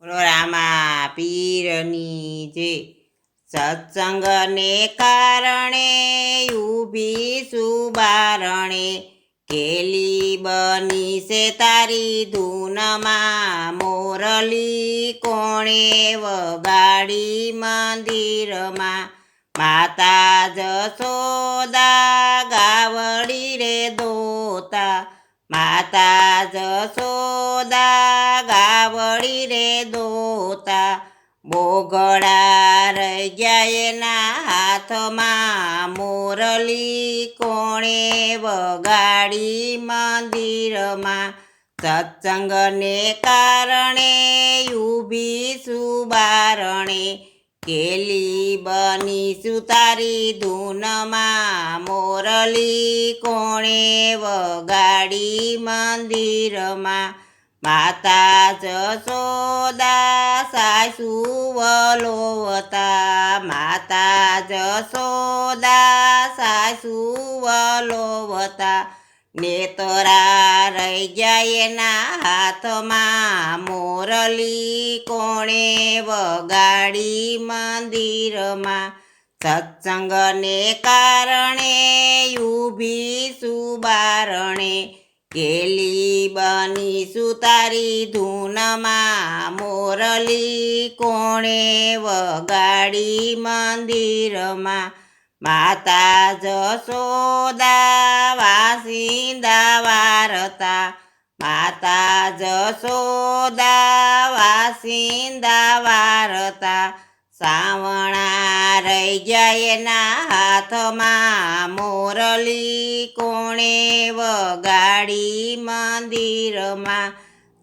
રામા પીરની જે સત્સંગને કારણે ઊભી સુબારણે કેલી બની છે તારી ધૂનમાં મોરલી કોણે વગાડી મંદિરમાં માતા જશોદા ગાવડી રે દોતા માતા જશોદા ગાવડી રે દોતા બોગડા રહી ગયા એના હાથમાં મોરલી કોણે વગાડી મંદિરમાં સત્સંગને કારણે ઊભી સુબારણે કેલી બનીશું તારી ધૂનમાં મોરલી કોણે વગાડી મંદિરમાં માતા જશોદા સાસુ વલોવતા માતા જશોદા સાસુ વલોવતા નેતરા રહી ગયા એના હાથમાં મોરલી કોણે વગાડી મંદિરમાં સત્સંગને કારણે ઊભી સુબારણે કેલી બનીશું તારી ધૂનમાં મોરલી કોણે વગાડી મંદિરમાં માતા જશોદા વાસિંદા વારતા માતા જશોદા વાસિંદા વારતા સાવણા રહી ગયા એના હાથમાં મોરલી કોણે વગાડી મંદિરમાં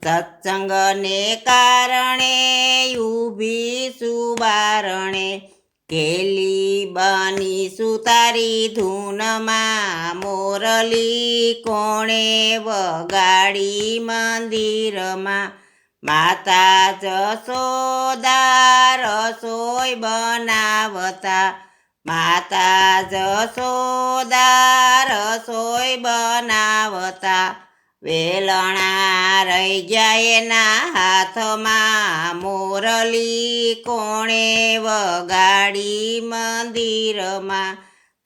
સત્સંગને કારણે ઊભી સુબારણે કેલી બનીશું તારી ધૂનમાં મોરલી કોણે વગાડી મંદિરમાં માતા જશોદા રસોઈ બનાવતા માતા જશોદા રસોઈ બનાવતા વેલણા રહી ગયા એના હાથમાં મોરલી કોણે વગાડી મંદિરમાં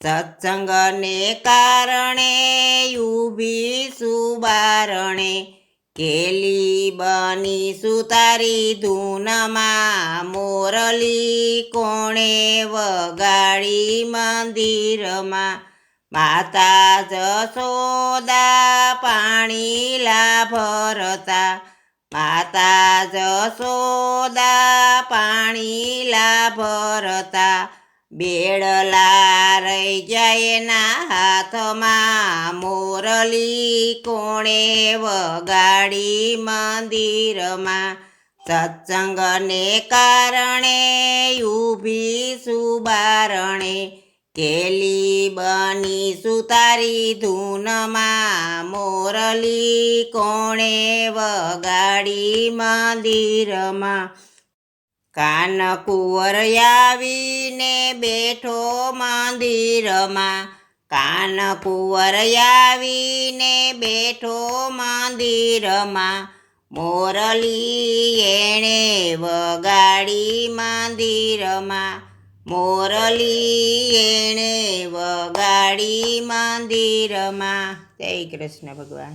સત્સંગને કારણે ઊભી સુબારણે કેલી બનીશું તારી ધૂનમાં મોરલી કોણે વગાડી મંદિરમાં માતા જશોદા પાણી લાભરતા માતા જશોદા પાણી લાભરતા બેડલા રહી ગયા એના હાથમાં મોરલી કોણે વગાડી મંદિરમાં સત્સંગને કારણે ઊભી સુબારણે કેલી બનીશું તારી ધૂનમાં મોરલી કોણે વગાડી મંદિરમાં કાનકુંવર આવીને બેઠો મંદિરમાં કાનકુંવર આવીને બેઠો મંદિરમાં મોરલી એણે વગાડી મંદિરમાં મોરલી એણે વગાડી મંદિરમાં જય કૃષ્ણ ભગવાન.